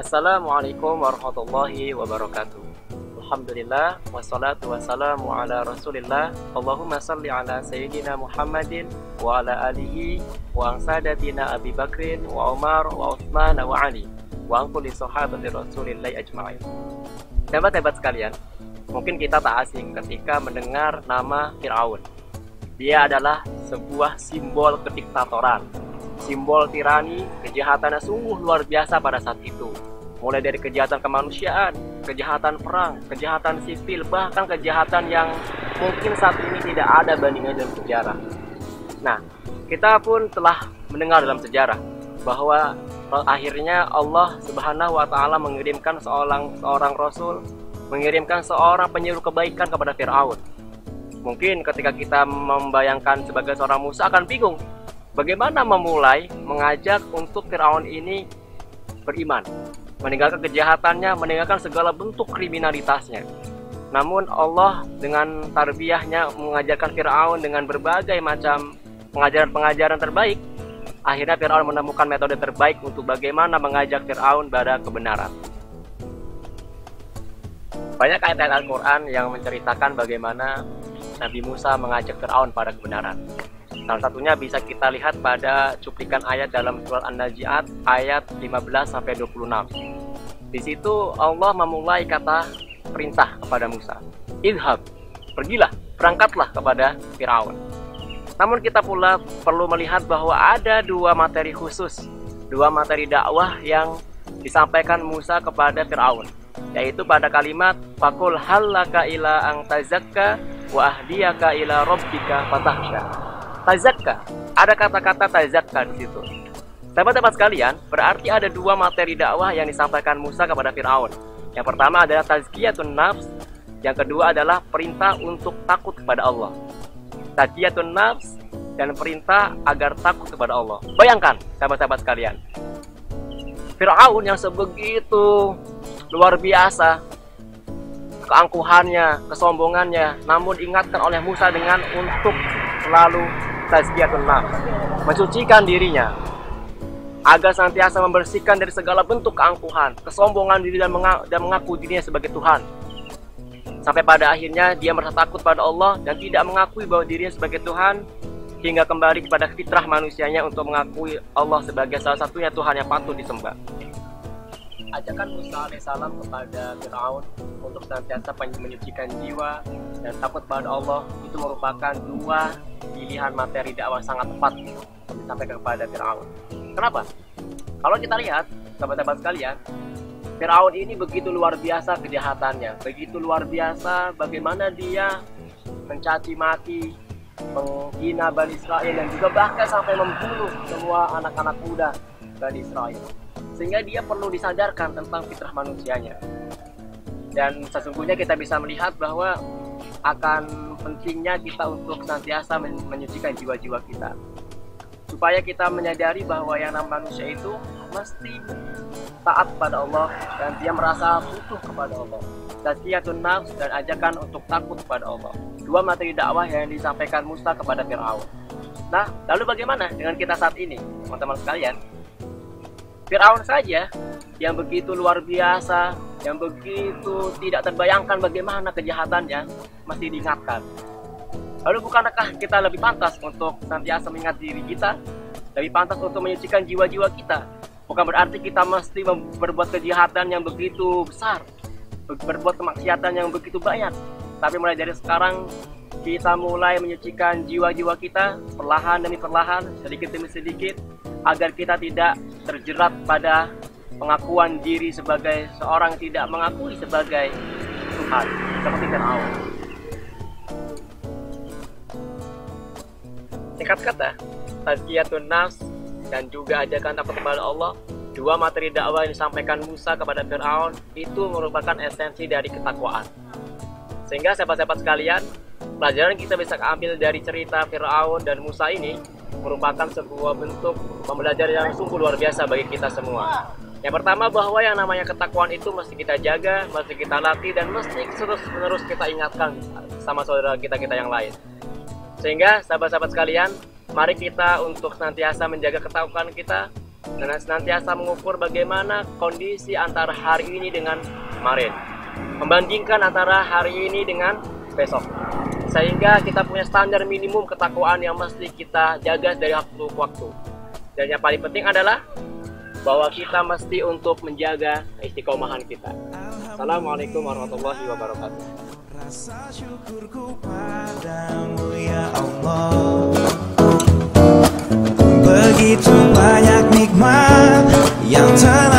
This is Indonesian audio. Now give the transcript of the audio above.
Assalamualaikum warahmatullahi wabarakatuh. Alhamdulillah, wassalatu wassalamu ala rasulillah. Allahumma salli ala sayyidina Muhammadin wa ala alihi wa sadatina Abi Bakrin wa Umar wa Uthman wa Ali wa kulli sahabati rasulillahi ajma'in. Sahabat-sahabat sekalian, mungkin kita tak asing ketika mendengar nama Fir'aun. Dia adalah sebuah simbol kediktatoran, simbol tirani, kejahatannya sungguh luar biasa pada saat itu. Mulai dari kejahatan kemanusiaan, kejahatan perang, kejahatan sipil, bahkan kejahatan yang mungkin saat ini tidak ada bandingannya dalam sejarah. Nah, kita pun telah mendengar dalam sejarah bahwa akhirnya Allah Subhanahu wa Ta'ala mengirimkan seorang rasul, mengirimkan seorang penyuruh kebaikan kepada Fir'aun. Mungkin ketika kita membayangkan sebagai seorang Musa akan bingung, bagaimana memulai mengajak untuk Fir'aun ini beriman, meninggalkan kejahatannya, meninggalkan segala bentuk kriminalitasnya. Namun Allah dengan tarbiyahnya mengajarkan Fir'aun dengan berbagai macam pengajaran-pengajaran terbaik. Akhirnya Fir'aun menemukan metode terbaik untuk bagaimana mengajak Fir'aun pada kebenaran. Banyak ayat-ayat Al-Quran yang menceritakan bagaimana Nabi Musa mengajak Fir'aun pada kebenaran. Salah satunya bisa kita lihat pada cuplikan ayat dalam surat An-Nazi'at ayat 15-26. Di situ Allah memulai kata perintah kepada Musa. Idhab, pergilah, berangkatlah kepada Fir'aun. Namun kita pula perlu melihat bahwa ada dua materi khusus, dua materi dakwah yang disampaikan Musa kepada Fir'aun, yaitu pada kalimat Fakul hallaka ila ang tazakka wa ahdiyaka ila rabbika fatahsya. Tazakka, ada kata-kata tazakka di situ. Sahabat-sahabat sekalian, berarti ada dua materi dakwah yang disampaikan Musa kepada Fir'aun. Yang pertama adalah tazkiyatun nafs, yang kedua adalah perintah untuk takut kepada Allah. Tazkiyatun nafs dan perintah agar takut kepada Allah. Bayangkan, sahabat-sahabat sekalian, Fir'aun yang sebegitu luar biasa keangkuhannya, kesombongannya, namun diingatkan oleh Musa dengan untuk selalu tazkiyatun nafs, mensucikan dirinya agar senantiasa membersihkan dari segala bentuk keangkuhan, kesombongan diri dan mengaku dirinya sebagai Tuhan. Sampai pada akhirnya dia merasa takut pada Allah dan tidak mengakui bahwa dirinya sebagai Tuhan, hingga kembali kepada fitrah manusianya untuk mengakui Allah sebagai salah satunya Tuhan yang patut disembah. Ajakan Musa alaihissalam kepada Fir'aun untuk senantiasa menyucikan jiwa dan takut pada Allah itu merupakan dua pilihan materi dakwah sangat tepat untuk disampaikan kepada Fir'aun. Kenapa? Kalau kita lihat, sahabat-sahabat sekalian, Fir'aun ini begitu luar biasa kejahatannya, begitu luar biasa bagaimana dia mencaci maki, menghina Bani Israel dan juga bahkan sampai membunuh semua anak-anak muda Bani Israel. Sehingga dia perlu disadarkan tentang fitrah manusianya. Dan sesungguhnya kita bisa melihat bahwa akan pentingnya kita untuk senantiasa menyucikan jiwa-jiwa kita, supaya kita menyadari bahwa yang namanya manusia itu mesti taat pada Allah dan dia merasa butuh kepada Allah. Tazkiyatun nafs dan ajakan untuk takut kepada Allah. Dua materi dakwah yang disampaikan Musa kepada Fir'aun. Nah, lalu bagaimana dengan kita saat ini, teman-teman sekalian? Fir'aun saja yang begitu luar biasa, yang begitu tidak terbayangkan bagaimana kejahatannya, masih diingatkan. Lalu bukankah kita lebih pantas untuk senantiasa mengingat diri kita, lebih pantas untuk menyucikan jiwa-jiwa kita? Bukan berarti kita mesti berbuat kejahatan yang begitu besar, berbuat kemaksiatan yang begitu banyak, tapi mulai dari sekarang kita mulai menyucikan jiwa-jiwa kita perlahan demi perlahan, sedikit demi sedikit, agar kita tidak terjerat pada pengakuan diri sebagai seorang yang tidak mengakui sebagai Tuhan, seperti Fir'aun. Singkat kata, tazkiyatun nafs dan juga ajakan takut kepada Allah, dua materi dakwah yang disampaikan Musa kepada Fir'aun itu merupakan esensi dari ketakwaan. Sehingga sahabat-sahabat sekalian, pelajaran kita bisa ambil dari cerita Fir'aun dan Musa ini merupakan sebuah bentuk pembelajaran yang sungguh luar biasa bagi kita semua. Yang pertama, bahwa yang namanya ketakwaan itu mesti kita jaga, mesti kita latih, dan mesti terus-menerus kita ingatkan sama saudara kita yang lain. Sehingga sahabat-sahabat sekalian, mari kita untuk senantiasa menjaga ketakwaan kita, dan senantiasa mengukur bagaimana kondisi antara hari ini dengan kemarin, membandingkan antara hari ini dengan besok, sehingga kita punya standar minimum ketakwaan yang mesti kita jaga dari waktu ke waktu. Dan yang paling penting adalah bahwa kita mesti untuk menjaga istiqomahan kita. Assalamualaikum warahmatullahi wabarakatuh. Rasa syukurku padamu ya Allah, begitu banyak nikmat yang telah